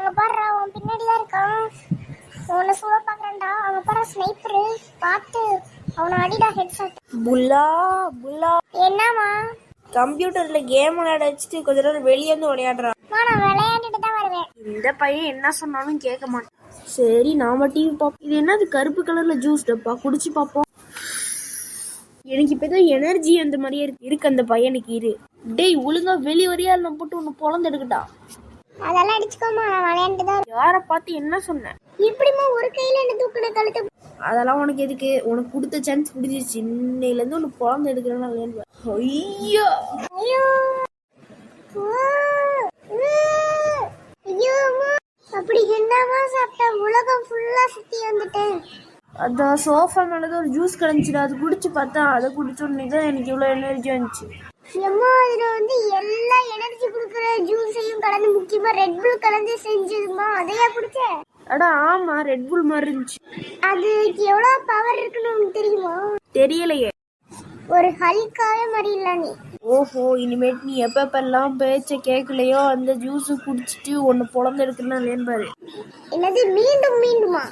அங்க பாரு அவன் பின்னாடிதான் இருக்கான். உன்னை சூழ பாக்குறான்டா. அங்க பாரு ஸ்னைப்பரு. பார்த்து அவனை அடிடா ஹெட்ஷாட். புல்லா புல்லா என்னம்மா? கம்ப்யூட்டர்ல கேம் விளையாட வச்சுட்டு கொஞ்ச நேரம் வெளியே வந்து விளையாடுறான். நான் விளையாண்டுட்டு தான் வருவேன். இந்த பையன் என்ன சொன்னாலும் கேட்க மாட்டான். சரி நாம டிவி பார்ப்போம். இது என்னது கருப்பு கலர்ல ஜூஸ் டப்பா, குடிச்சு பார்ப்போம். எனக்கு இப்ப ஏதோ எனர்ஜி அந்த மாதிரியே இருக்கு அந்த பையனுக்கு. இரு டேய், ஒழுங்கா வெளி வரையா நான் போட்டு ஒன்னு பொழந்து எடுக்கட்டா. அதெல்லாம் அடிச்சுக்கோமா, நான் விளையாண்டுட்டு தான். யார பார்த்து என்ன சொன்னேன்? இப்படிமா ஒரு கையில என்ன தூக்குன கழுத்து? அதெல்லாம் உனக்கு எதுக்கு? உனக்கு கொடுத்த சான்ஸ் முடிஞ்சிருச்சு. இன்னையில இருந்து ஒன்னு பொழந்து எடுக்கிறேன்னா விளையாடுவேன். ஐயோ ஐயோ ஐயோ, அப்படி என்னமா சாப்பிட்ட? உலகம் ஃபுல்லா சுத்தி வந்துட்டேன். அதான் சோஃபா மேலதான் ஒரு ஜூஸ் கிடைச்சிடு, அது குடிச்சு பார்த்தா அதை குடிச்சோடனே தான் எனக்கு இவ்வளவு எனர்ஜி வந்துச்சு. எம்மா, அதுல வந்து எல்லா எனர்ஜி குடுக்குற ஜூஸையும் கலந்து, முக்கியமா ரெட் புல் கலந்து செஞ்சதுமா, அதையா குடிச்ச? அடா ஆமா, ரெட் புல் மாதிரி இருந்துச்சு. அதுக்கு எவ்வளவு பவர் இருக்குன்னு உனக்கு தெரியுமா? தெரியலையே. ஒரு ஹல்காவே மாதிரி இல்ல நீ. ஓஹோ, இனிமேட்டு நீ எப்பெல்லாம் பேச்ச கேட்கலையோ அந்த ஜூஸ் குடிச்சிட்டு ஒன்னு பொழந்து எடுக்கணும்னா பாரு. என்னது மீண்டும் மீண்டுமா?